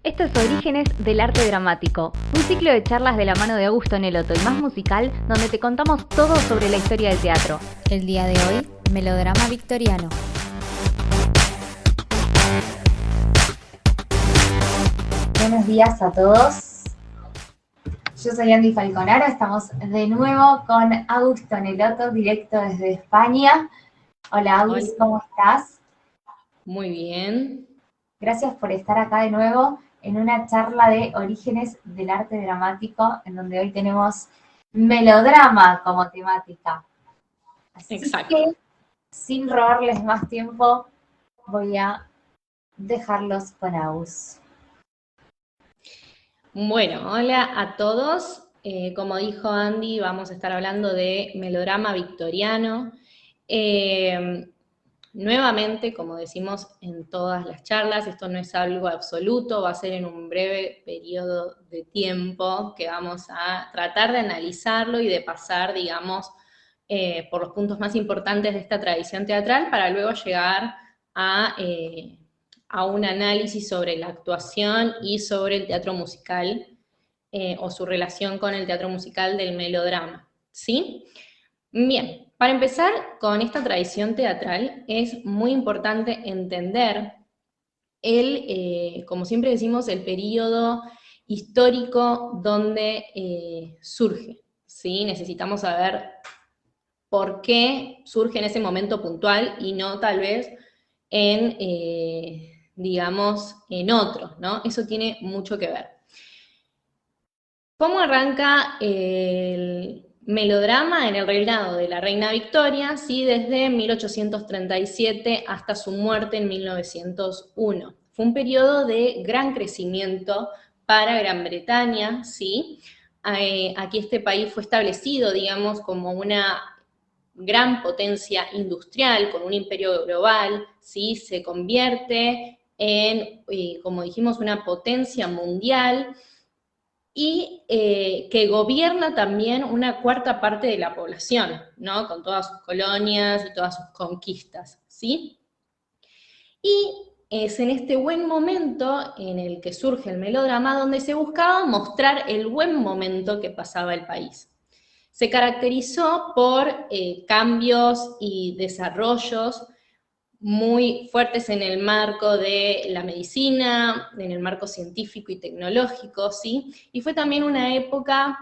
Esto es Orígenes del Arte Dramático, un ciclo de charlas de la mano de Augusto Nelotto y Más Musical, donde te contamos todo sobre la historia del teatro. El día de hoy, melodrama victoriano. Buenos días a todos. Yo soy Andy Falconaro, estamos de nuevo con Augusto Nelotto, directo desde España. Hola, Augusto, ¿cómo estás? Muy bien. Gracias por estar acá de nuevo en una charla de Orígenes del Arte Dramático, en donde hoy tenemos melodrama como temática. Así Exacto. que, sin robarles más tiempo, voy a dejarlos con Aus. Bueno, hola a todos. Como dijo Andy, vamos a estar hablando de melodrama victoriano. Nuevamente, como decimos en todas las charlas, esto no es algo absoluto, va a ser en un breve periodo de tiempo que vamos a tratar de analizarlo y de pasar, digamos, por los puntos más importantes de esta tradición teatral para luego llegar a un análisis sobre la actuación y sobre el teatro musical o su relación con el teatro musical del melodrama, ¿sí? Bien, para empezar con esta tradición teatral es muy importante entender como siempre decimos, el periodo histórico donde surge, ¿sí? Necesitamos saber por qué surge en ese momento puntual y no tal vez en, digamos, en otro, ¿no? Eso tiene mucho que ver. ¿Cómo arranca el melodrama en el reinado de la reina Victoria? Sí, desde 1837 hasta su muerte en 1901. Fue un periodo de gran crecimiento para Gran Bretaña, ¿sí? Aquí este país fue establecido, digamos, como una gran potencia industrial, con un imperio global, ¿sí? Se convierte en, como dijimos, una potencia mundial, y que gobierna también una cuarta parte de la población, ¿no? Con todas sus colonias y todas sus conquistas, ¿sí? Y es en este buen momento en el que surge el melodrama donde se buscaba mostrar el buen momento que pasaba el país. Se caracterizó por cambios y desarrollos muy fuertes en el marco de la medicina, en el marco científico y tecnológico, ¿sí? Y fue también una época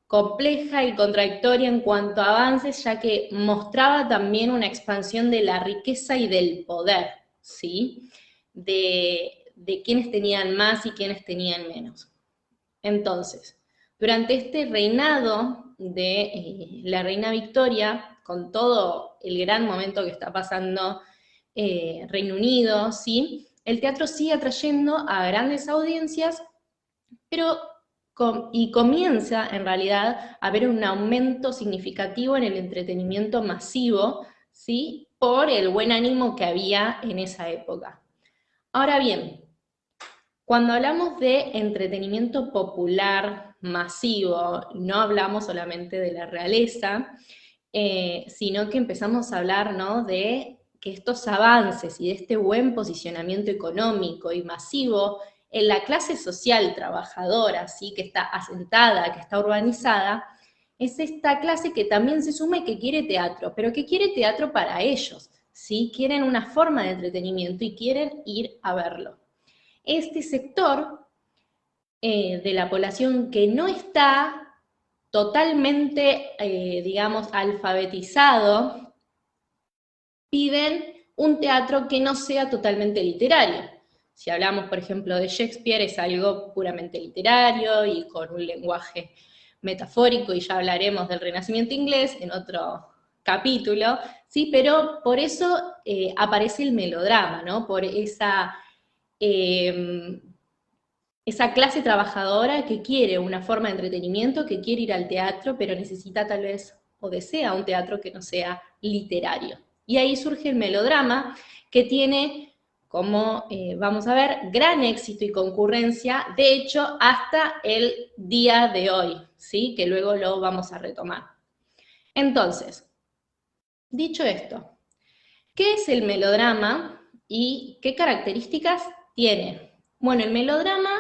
compleja y contradictoria en cuanto a avances, ya que mostraba también una expansión de la riqueza y del poder, ¿sí? De quienes tenían más y quienes tenían menos. Entonces, durante este reinado de la reina Victoria, con todo el gran momento que está pasando Reino Unido, ¿sí? El teatro sigue atrayendo a grandes audiencias, pero y comienza en realidad a haber un aumento significativo en el entretenimiento masivo, ¿sí? Por el buen ánimo que había en esa época. Ahora bien, cuando hablamos de entretenimiento popular masivo, no hablamos solamente de la realeza, sino que empezamos a hablar, ¿no?, de que estos avances y de este buen posicionamiento económico y masivo en la clase social trabajadora, ¿sí?, que está asentada, que está urbanizada, es esta clase que también se suma y que quiere teatro, pero que quiere teatro para ellos, ¿sí? Quieren una forma de entretenimiento y quieren ir a verlo. Este sector de la población que no está totalmente, digamos, alfabetizado, piden un teatro que no sea totalmente literario. Si hablamos, por ejemplo, de Shakespeare, es algo puramente literario y con un lenguaje metafórico, y ya hablaremos del Renacimiento inglés en otro capítulo, ¿sí? Pero por eso aparece el melodrama, ¿no? Por esa clase trabajadora que quiere una forma de entretenimiento, que quiere ir al teatro, pero necesita tal vez o desea un teatro que no sea literario. Y ahí surge el melodrama, que tiene, como vamos a ver, gran éxito y concurrencia, de hecho, hasta el día de hoy, ¿sí? Que luego lo vamos a retomar. Entonces, dicho esto, ¿qué es el melodrama y qué características tiene? Bueno, el melodrama,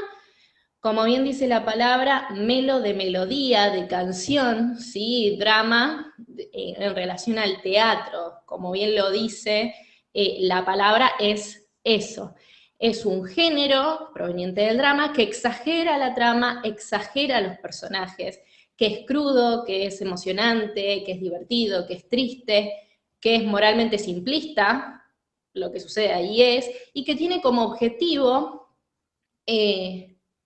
como bien dice la palabra, melo de melodía, de canción, ¿sí? Drama en relación al teatro, como bien lo dice, la palabra es eso. Es un género proveniente del drama que exagera la trama, exagera a los personajes, que es crudo, que es emocionante, que es divertido, que es triste, que es moralmente simplista, lo que sucede ahí es, y que tiene como objetivo,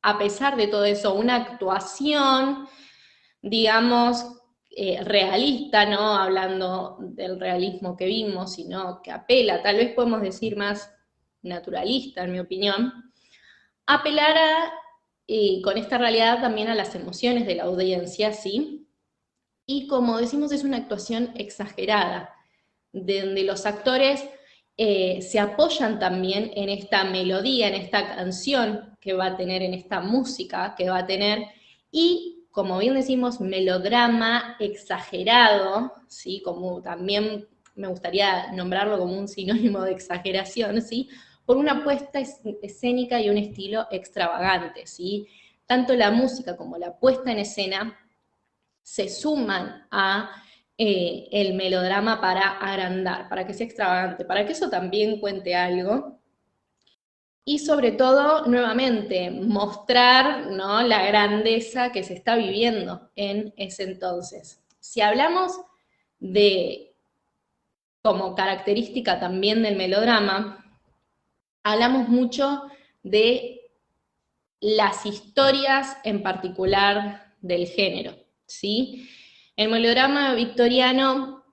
a pesar de todo eso, una actuación, digamos, realista, no hablando del realismo que vimos, sino que apela, tal vez podemos decir más naturalista, en mi opinión, apelar con esta realidad también a las emociones de la audiencia, ¿sí? Y como decimos, es una actuación exagerada, donde los actores se apoyan también en esta melodía, en esta canción que va a tener, en esta música que va a tener, y como bien decimos, melodrama exagerado, ¿sí? Como también me gustaría nombrarlo como un sinónimo de exageración, ¿sí? Por una puesta escénica y un estilo extravagante, ¿sí? Tanto la música como la puesta en escena se suman a el melodrama para agrandar, para que sea extravagante, para que eso también cuente algo. Y sobre todo, nuevamente, mostrar, ¿no?, la grandeza que se está viviendo en ese entonces. Si hablamos de, como característica también del melodrama, hablamos mucho de las historias en particular del género, ¿sí? El melodrama victoriano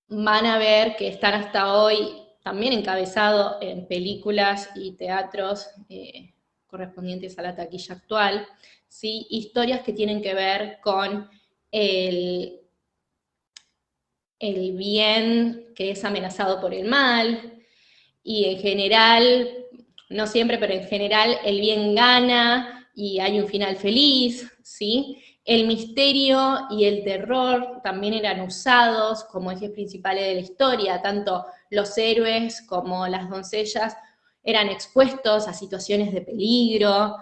van a ver que están hasta hoy también encabezado en películas y teatros correspondientes a la taquilla actual, ¿sí? Historias que tienen que ver con el bien que es amenazado por el mal, y en general, no siempre, pero en general el bien gana y hay un final feliz, ¿sí? El misterio y el terror también eran usados como ejes principales de la historia, tanto los héroes como las doncellas eran expuestos a situaciones de peligro.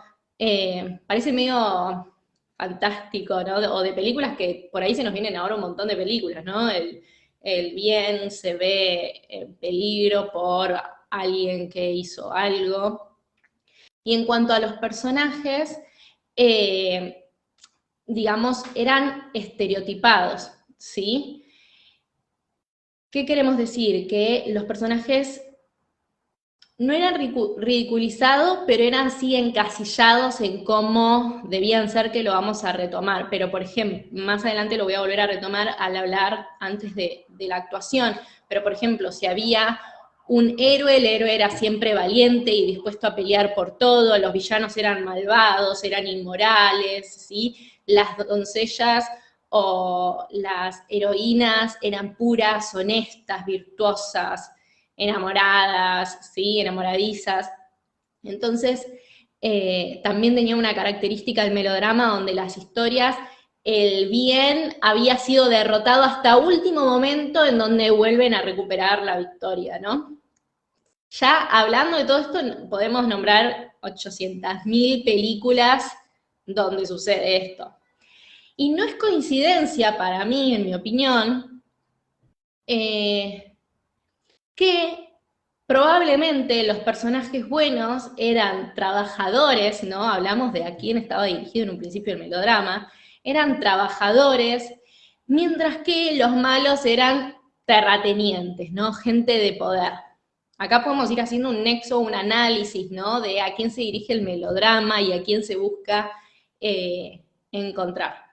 Parece medio fantástico, ¿no? O de películas que por ahí se nos vienen ahora un montón de películas, ¿no? El bien se ve en peligro por alguien que hizo algo. Y en cuanto a los personajes, digamos, eran estereotipados, ¿sí? ¿Qué queremos decir? Que los personajes no eran ridiculizados, pero eran así encasillados en cómo debían ser, que lo vamos a retomar. Pero, por ejemplo, más adelante lo voy a volver a retomar al hablar antes de la actuación. Pero, por ejemplo, si había un héroe, el héroe era siempre valiente y dispuesto a pelear por todo, los villanos eran malvados, eran inmorales, ¿sí? Las doncellas o las heroínas eran puras, honestas, virtuosas, enamoradas, ¿sí? Enamoradizas. Entonces, también tenía una característica del melodrama donde las historias, el bien había sido derrotado hasta último momento en donde vuelven a recuperar la victoria, ¿no? Ya hablando de todo esto, podemos nombrar 800.000 películas donde sucede esto. Y no es coincidencia para mí, en mi opinión, que probablemente los personajes buenos eran trabajadores, ¿no? Hablamos de a quién estaba dirigido en un principio el melodrama, eran trabajadores, mientras que los malos eran terratenientes, ¿no? Gente de poder. Acá podemos ir haciendo un nexo, un análisis, ¿no? De a quién se dirige el melodrama y a quién se busca encontrar.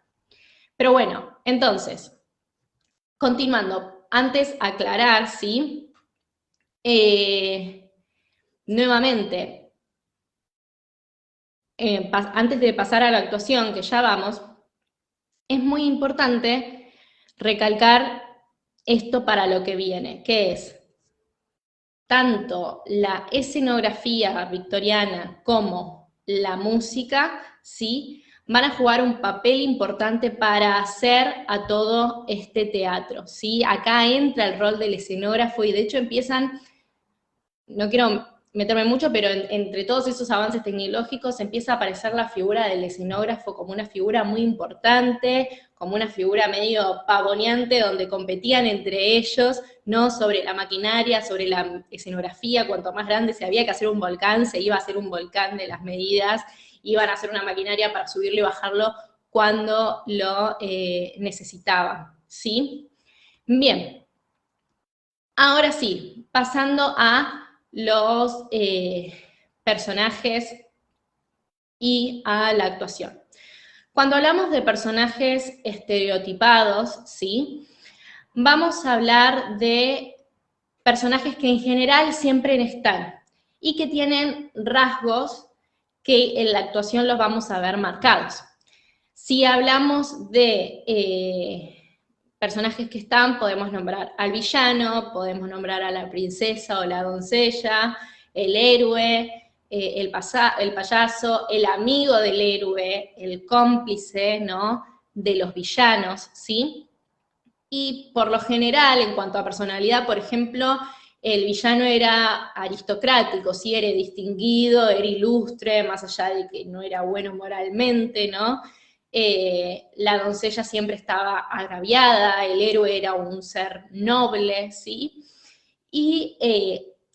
Pero bueno, entonces, continuando, antes aclarar, ¿sí? Nuevamente, antes de pasar a la actuación, que ya vamos, es muy importante recalcar esto para lo que viene, que es tanto la escenografía victoriana como la música, ¿sí?, van a jugar un papel importante para hacer a todo este teatro, ¿sí? Acá entra el rol del escenógrafo y de hecho empiezan, no quiero meterme mucho, pero entre todos esos avances tecnológicos empieza a aparecer la figura del escenógrafo como una figura muy importante, como una figura medio pavoneante, donde competían entre ellos, ¿no? Sobre la maquinaria, sobre la escenografía, cuanto más grande se había que hacer un volcán, se iba a hacer un volcán de las medidas, iban a hacer una maquinaria para subirlo y bajarlo cuando lo necesitaban, ¿sí? Bien, ahora sí, pasando a los personajes y a la actuación. Cuando hablamos de personajes estereotipados, ¿sí? Vamos a hablar de personajes que en general siempre están y que tienen rasgos que en la actuación los vamos a ver marcados. Si hablamos de personajes que están, podemos nombrar al villano, podemos nombrar a la princesa o la doncella, el héroe, el payaso, el amigo del héroe, el cómplice, ¿no? De los villanos, ¿sí? Y por lo general, en cuanto a personalidad, por ejemplo, el villano era aristocrático, sí, era distinguido, era ilustre, más allá de que no era bueno moralmente, ¿no? La doncella siempre estaba agraviada, el héroe era un ser noble, ¿sí? Y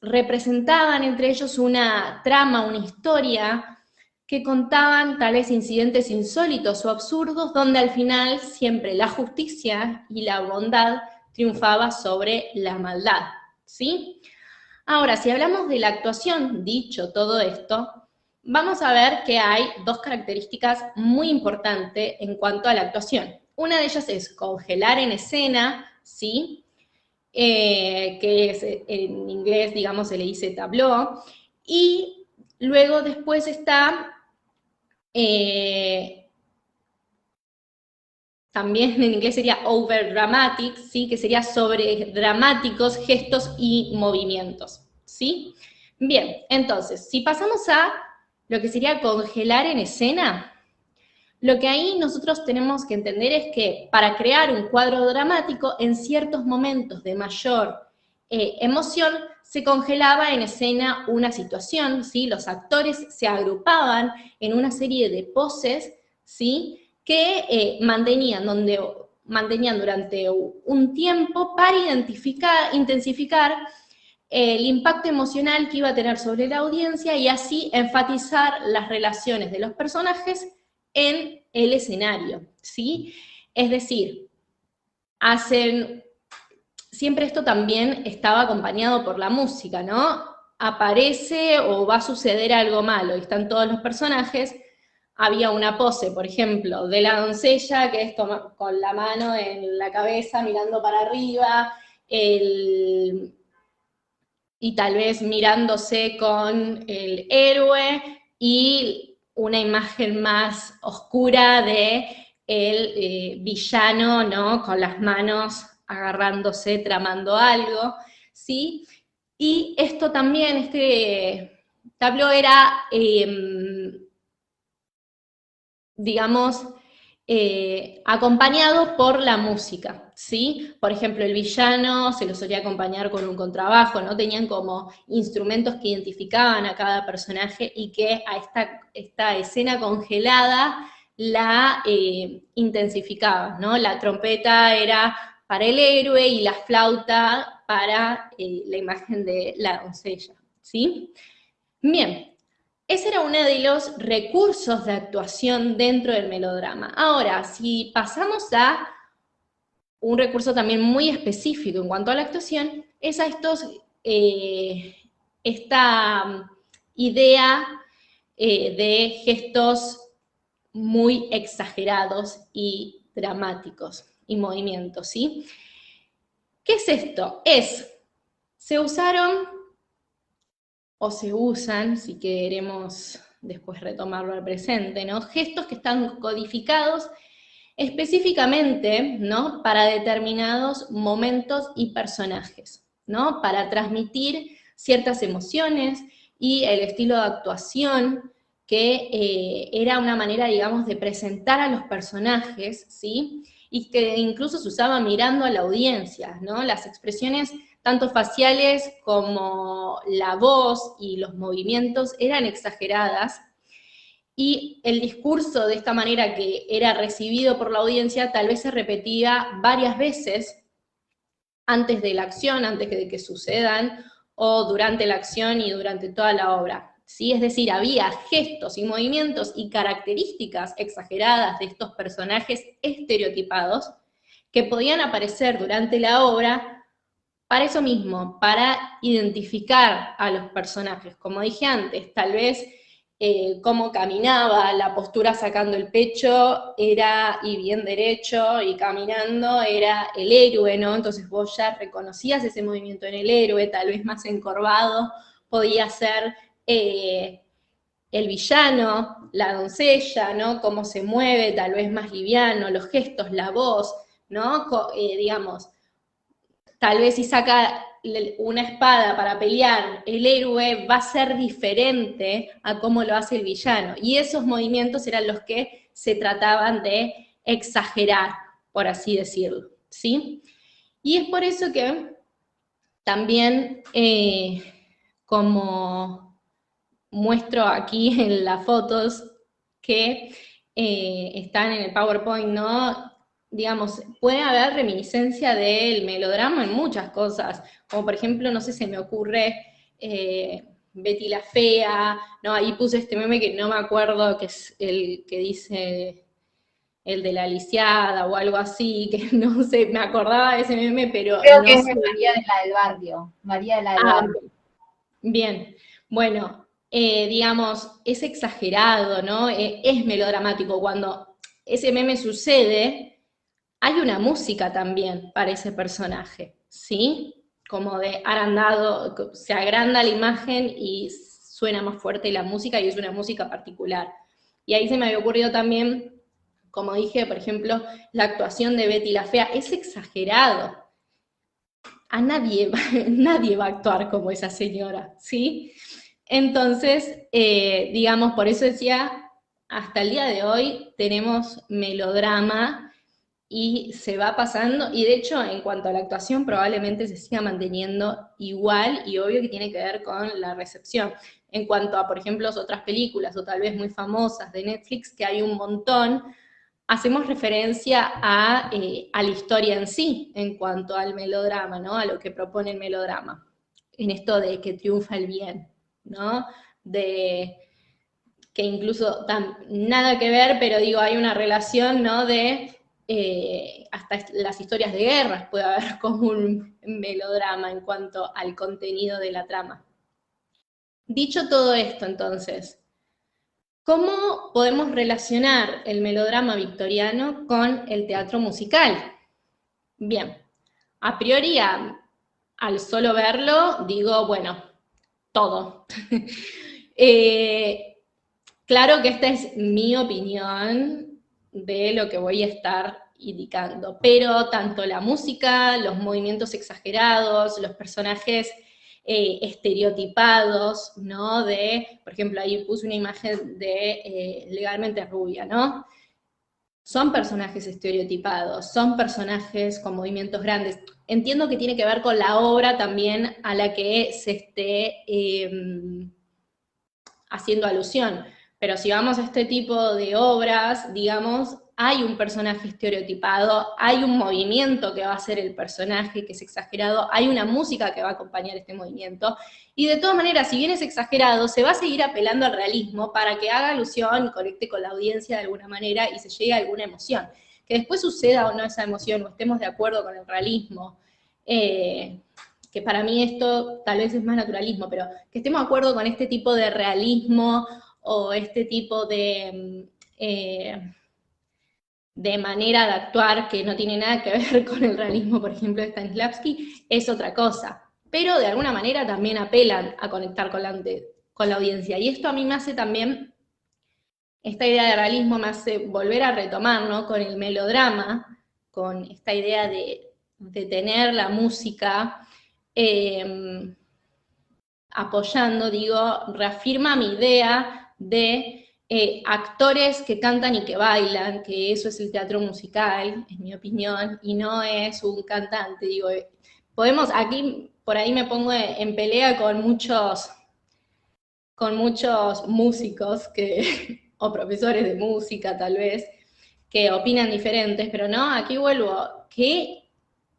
representaban entre ellos una trama, una historia, que contaban tal vez incidentes insólitos o absurdos, donde al final siempre la justicia y la bondad triunfaba sobre la maldad, ¿sí? Ahora, si hablamos de la actuación, dicho todo esto, vamos a ver que hay dos características muy importantes en cuanto a la actuación. Una de ellas es congelar en escena, ¿sí? Que es, en inglés, digamos, se le dice tableau, y luego después está, también en inglés sería over dramatic, ¿sí? Que sería sobre dramáticos gestos y movimientos, ¿sí? Bien, entonces, si pasamos a lo que sería congelar en escena, lo que ahí nosotros tenemos que entender es que para crear un cuadro dramático, en ciertos momentos de mayor emoción, se congelaba en escena una situación, ¿sí? Los actores se agrupaban en una serie de poses, ¿sí? Que mantenían durante un tiempo para intensificar el impacto emocional que iba a tener sobre la audiencia y así enfatizar las relaciones de los personajes en el escenario, ¿sí? Es decir, siempre esto también estaba acompañado por la música, ¿no? Aparece o va a suceder algo malo, y están todos los personajes. Había una pose, por ejemplo, de la doncella, que es con la mano en la cabeza, mirando para arriba, y tal vez mirándose con el héroe, y una imagen más oscura de el villano, ¿no? Con las manos agarrándose, tramando algo, ¿sí? Y esto también, este tableau era, digamos, acompañado por la música, ¿sí? Por ejemplo, el villano se lo solía acompañar con un contrabajo, ¿no? Tenían como instrumentos que identificaban a cada personaje y que a esta escena congelada la intensificaban, ¿no? La trompeta era para el héroe y la flauta para la imagen de la doncella, ¿sí? Bien. Ese era uno de los recursos de actuación dentro del melodrama. Ahora, si pasamos a un recurso también muy específico en cuanto a la actuación, es a esta idea de gestos muy exagerados y dramáticos y movimientos, ¿sí? ¿Qué es esto? Se usaron o se usan, si queremos después retomarlo al presente, ¿no? Gestos que están codificados específicamente, ¿no? Para determinados momentos y personajes, ¿no? Para transmitir ciertas emociones y el estilo de actuación que era una manera, digamos, de presentar a los personajes, ¿sí? Y que incluso se usaba mirando a la audiencia, ¿no? Las expresiones tanto faciales como la voz y los movimientos eran exageradas, y el discurso de esta manera que era recibido por la audiencia tal vez se repetía varias veces antes de la acción, antes de que sucedan, o durante la acción y durante toda la obra. ¿Sí? Es decir, había gestos y movimientos y características exageradas de estos personajes estereotipados que podían aparecer durante la obra para eso mismo, para identificar a los personajes. Como dije antes, tal vez cómo caminaba, la postura sacando el pecho, era y bien derecho, y caminando era el héroe, ¿no? Entonces vos ya reconocías ese movimiento en el héroe, tal vez más encorvado, podía ser el villano, la doncella, ¿no? Cómo se mueve, tal vez más liviano, los gestos, la voz, ¿no? Digamos, tal vez si saca una espada para pelear, el héroe va a ser diferente a cómo lo hace el villano. Y esos movimientos eran los que se trataban de exagerar, por así decirlo, ¿sí? Y es por eso que también, como muestro aquí en las fotos que están en el PowerPoint, ¿no? Digamos, puede haber reminiscencia del melodrama en muchas cosas, como por ejemplo, no sé, se me ocurre Betty la Fea, ¿no? Ahí puse este meme que no me acuerdo, que es el que dice el de la lisiada o algo así, que no sé, me acordaba de ese meme, pero Creo no que es sé. de María de la del Barrio. María de la del Barrio. Bien, bueno, digamos, es exagerado, ¿no? Es melodramático. Cuando ese meme sucede, hay una música también para ese personaje, ¿sí? Como de agrandado, se agranda la imagen y suena más fuerte la música, y es una música particular. Y ahí se me había ocurrido también, como dije, por ejemplo, la actuación de Betty la Fea, es exagerado. A nadie va a actuar como esa señora, ¿sí? Entonces, digamos, por eso decía, hasta el día de hoy tenemos melodrama y se va pasando, y de hecho, en cuanto a la actuación, probablemente se siga manteniendo igual, y obvio que tiene que ver con la recepción. En cuanto a, por ejemplo, otras películas, o tal vez muy famosas de Netflix, que hay un montón, hacemos referencia a la historia en sí, en cuanto al melodrama, ¿no? A lo que propone el melodrama, en esto de que triunfa el bien, ¿no? De que incluso nada que ver, pero digo, hay una relación, ¿no? De hasta las historias de guerras puede haber como un melodrama en cuanto al contenido de la trama. Dicho todo esto, entonces, ¿cómo podemos relacionar el melodrama victoriano con el teatro musical? Bien, a priori, al solo verlo, digo, bueno, todo. Claro que esta es mi opinión de lo que voy a estar indicando, pero tanto la música, los movimientos exagerados, los personajes estereotipados, ¿no? Por ejemplo, ahí puse una imagen de Legalmente Rubia, ¿no? Son personajes estereotipados, son personajes con movimientos grandes. Entiendo que tiene que ver con la obra también a la que se esté haciendo alusión. Pero si vamos a este tipo de obras, digamos, hay un personaje estereotipado, hay un movimiento que va a ser el personaje, que es exagerado, hay una música que va a acompañar este movimiento, y de todas maneras, si bien es exagerado, se va a seguir apelando al realismo para que haga alusión y conecte con la audiencia de alguna manera y se llegue a alguna emoción. Que después suceda o no esa emoción, o estemos de acuerdo con el realismo, que para mí esto tal vez es más naturalismo, pero que estemos de acuerdo con este tipo de realismo o este tipo de manera de actuar que no tiene nada que ver con el realismo, por ejemplo, de Stanislavski, es otra cosa. Pero de alguna manera también apelan a conectar con la audiencia. Y esto a mí me hace también, esta idea de realismo me hace volver a retomar, ¿no? Con el melodrama, con esta idea de tener la música apoyando, digo, reafirma mi idea de actores que cantan y que bailan, que eso es el teatro musical, en mi opinión, y no es un cantante, digo, aquí por ahí me pongo en pelea con muchos músicos o profesores de música tal vez, que opinan diferentes, pero no, aquí vuelvo, ¿qué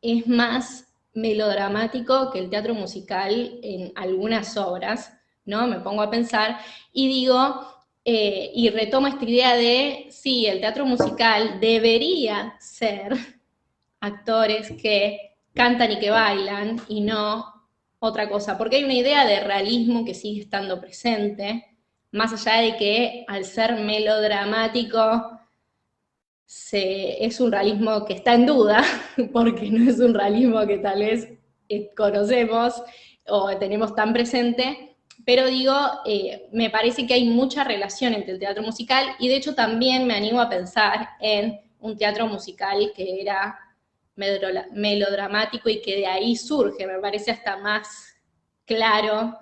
es más melodramático que el teatro musical en algunas obras? ¿No? Me pongo a pensar y digo, y retomo esta idea de, sí, el teatro musical debería ser actores que cantan y que bailan y no otra cosa, porque hay una idea de realismo que sigue estando presente, más allá de que al ser melodramático es un realismo que está en duda, porque no es un realismo que tal vez conocemos o tenemos tan presente, pero digo, me parece que hay mucha relación entre el teatro musical y de hecho también me animo a pensar en un teatro musical que era melodramático y que de ahí surge, me parece hasta más claro,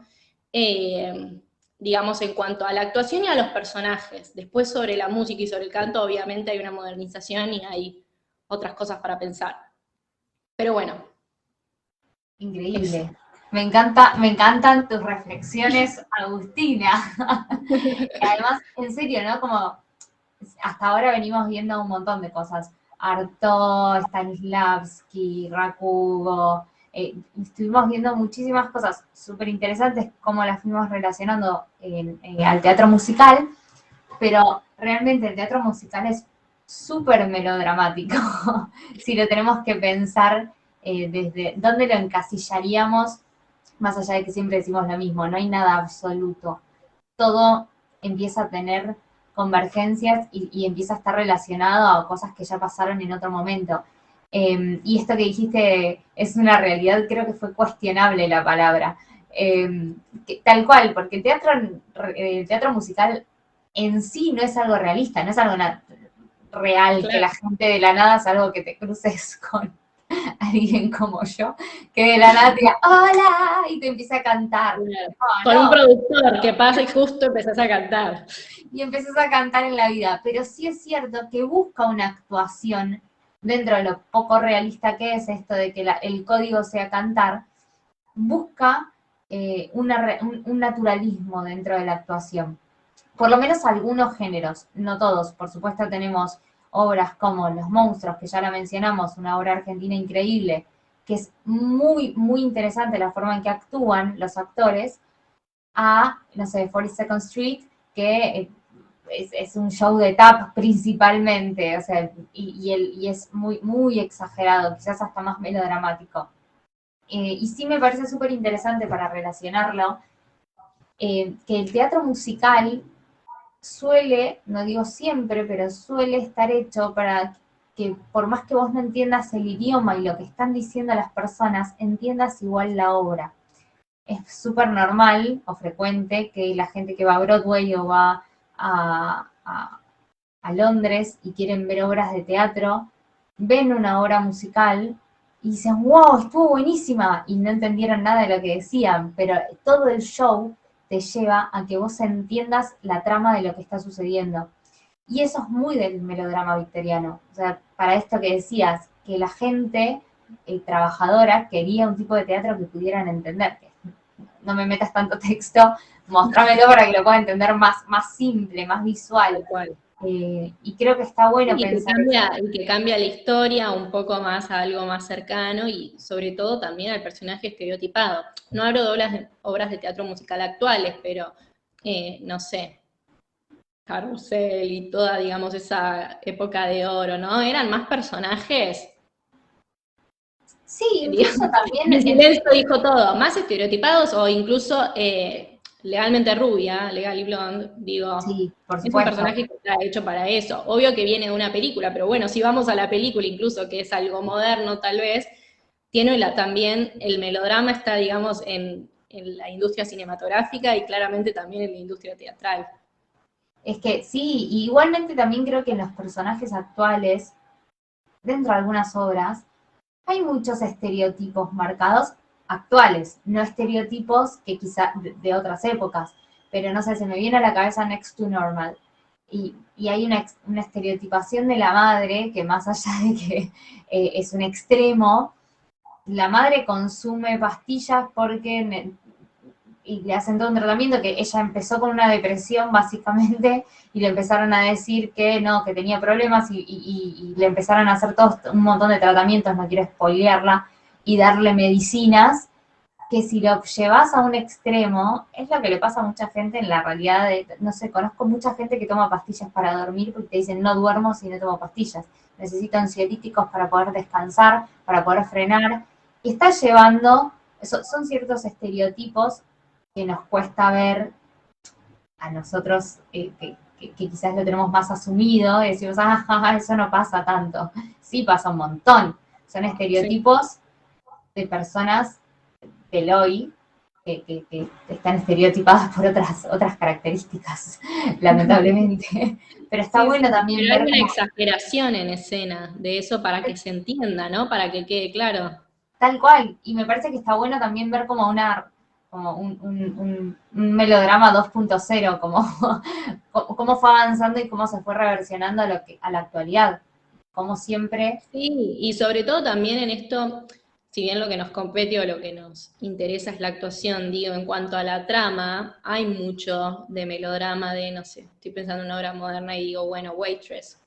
digamos, en cuanto a la actuación y a los personajes. Después sobre la música y sobre el canto, obviamente hay una modernización y hay otras cosas para pensar. Pero bueno. Increíble. Me encantan tus reflexiones, Agustina. Además, en serio, ¿no? Como hasta ahora venimos viendo un montón de cosas. Artaud, Stanislavski, Rakugo. Estuvimos viendo muchísimas cosas súper interesantes, cómo las fuimos relacionando al teatro musical, pero realmente el teatro musical es súper melodramático, si lo tenemos que pensar desde dónde lo encasillaríamos, más allá de que siempre decimos lo mismo, no hay nada absoluto, todo empieza a tener convergencias y empieza a estar relacionado a cosas que ya pasaron en otro momento. Y esto que dijiste es una realidad, creo que fue cuestionable la palabra. Tal cual, porque el teatro musical en sí no es algo realista, no es algo real, claro, que la gente de la nada, salvo que te cruces con alguien como yo, que de la nada te diga, ¡hola! Y te empieza a cantar. Claro. Con un productor que pasa y justo empezás a cantar. Y empezás a cantar en la vida. Pero sí es cierto que busca una actuación dentro de lo poco realista que es esto de que el código sea cantar, busca un naturalismo dentro de la actuación. Por lo menos algunos géneros, no todos. Por supuesto tenemos obras como Los Monstruos, que ya la mencionamos, una obra argentina increíble, que es muy, muy interesante la forma en que actúan los actores, a, no sé, 42nd Street, que es un show de tap principalmente, o sea, y es muy, muy exagerado, quizás hasta más melodramático. Y sí me parece súper interesante para relacionarlo, que el teatro musical suele, no digo siempre, pero suele estar hecho para que por más que vos no entiendas el idioma y lo que están diciendo las personas, entiendas igual la obra. Es súper normal o frecuente que la gente que va a Broadway o va a Londres y quieren ver obras de teatro, ven una obra musical y dicen, wow, estuvo buenísima, y no entendieron nada de lo que decían, pero todo el show te lleva a que vos entiendas la trama de lo que está sucediendo. Y eso es muy del melodrama victoriano. O sea, para esto que decías, que la gente trabajadora quería un tipo de teatro que pudieran entender. No me metas tanto texto, mostrámelo para que lo pueda entender más simple, más visual. Y creo que está bueno pensar. Y que cambia la historia un poco más a algo más cercano y sobre todo también al personaje estereotipado. No hablo de obras de teatro musical actuales, pero no sé, Carrusel y toda, digamos, esa época de oro, ¿no? Eran más personajes. Sí, incluso también. El silencio dijo todo, más estereotipados o incluso Legalmente Rubia, Legally Blonde, digo, sí, por supuesto. Es un personaje que está hecho para eso. Obvio que viene de una película, pero bueno, si vamos a la película incluso, que es algo moderno tal vez, tiene también el melodrama está, digamos, en la industria cinematográfica y claramente también en la industria teatral. Es que sí, y igualmente también creo que en los personajes actuales, dentro de algunas obras, hay muchos estereotipos marcados actuales, no estereotipos que quizá de otras épocas, pero no sé, se me viene a la cabeza Next to Normal, y hay una estereotipación de la madre que más allá de que es un extremo, la madre consume pastillas y le hacen todo un tratamiento, que ella empezó con una depresión básicamente, y le empezaron a decir que no, que tenía problemas, y le empezaron a hacer un montón de tratamientos, no quiero spoilearla, y darle medicinas, que si lo llevas a un extremo, es lo que le pasa a mucha gente en la realidad. No sé, conozco mucha gente que toma pastillas para dormir porque te dicen no duermo si no tomo pastillas, necesito ansiolíticos para poder descansar, para poder frenar, y está llevando, son ciertos estereotipos que nos cuesta ver a nosotros, que quizás lo tenemos más asumido, y decimos, eso no pasa tanto. Sí pasa un montón. Son estereotipos de personas del hoy que están estereotipadas por otras características, lamentablemente. Pero está bueno también ver. Hay ver una exageración en escena de eso para que se entienda, ¿no? Para que quede claro. Tal cual. Y me parece que está bueno también ver como un melodrama 2.0, cómo fue avanzando y cómo se fue reversionando a la actualidad. Como siempre. Sí, y sobre todo también en esto, si bien lo que nos compete o lo que nos interesa es la actuación, digo, en cuanto a la trama, hay mucho de melodrama, no sé, estoy pensando en una obra moderna y digo, bueno, Waitress,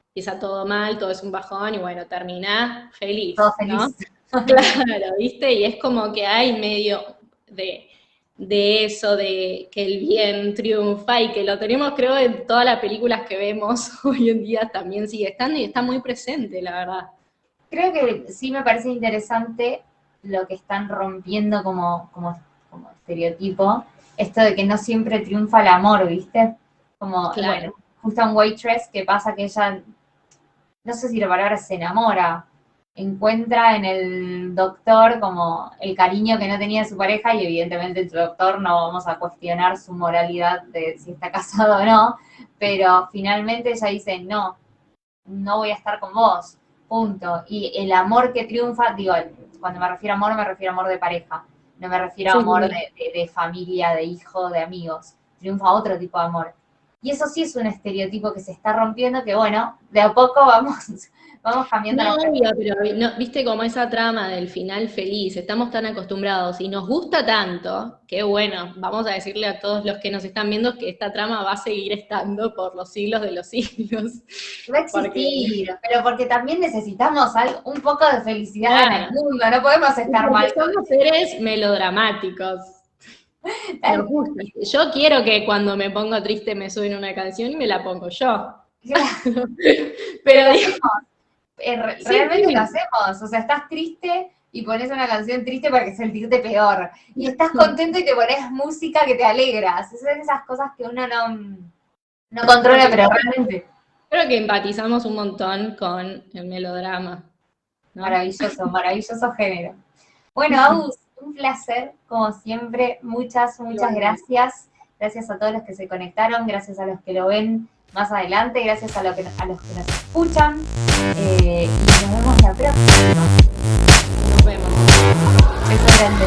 empieza todo mal, todo es un bajón, y bueno, termina feliz, Todo feliz. ¿no? Claro, ¿viste? Y es como que hay medio de eso, de que el bien triunfa, y que lo tenemos, creo, en todas las películas que vemos hoy en día también sigue estando, y está muy presente, la verdad. Creo que sí me parece interesante lo que están rompiendo como estereotipo, esto de que no siempre triunfa el amor, ¿viste? Como, Claro. Bueno, justo en Waitress, que pasa que ella, no sé si la palabra se enamora, encuentra en el doctor como el cariño que no tenía de su pareja, y evidentemente el doctor no vamos a cuestionar su moralidad de si está casado o no, pero finalmente ella dice, no voy a estar con vos, punto. Y el amor que triunfa, digo, cuando me refiero a amor, me refiero a amor de pareja, no me refiero a amor de familia, de hijo, de amigos, triunfa otro tipo de amor. Y eso sí es un estereotipo que se está rompiendo, que bueno, de a poco vamos cambiando. No, obvio, pero no, viste como esa trama del final feliz, estamos tan acostumbrados y nos gusta tanto, que bueno, vamos a decirle a todos los que nos están viendo que esta trama va a seguir estando por los siglos de los siglos. Va a existir, pero porque también necesitamos un poco de felicidad en el mundo, no podemos estar mal. Somos seres melodramáticos. Nos gusta. Yo quiero que cuando me pongo triste me suene una canción y me la pongo yo. Claro. Pero realmente lo hacemos, o sea, estás triste y pones una canción triste para que sentirte peor, y estás contento y te pones música que te alegra. Son esas cosas que uno no controla, pero realmente. Creo que empatizamos un montón con el melodrama, ¿no? Maravilloso género. Bueno, Agus, un placer, como siempre, muchas gracias. Gracias a todos los que se conectaron, gracias a los que lo ven más adelante, gracias a los que nos escuchan, y nos vemos la próxima. Nos vemos. Beso grande.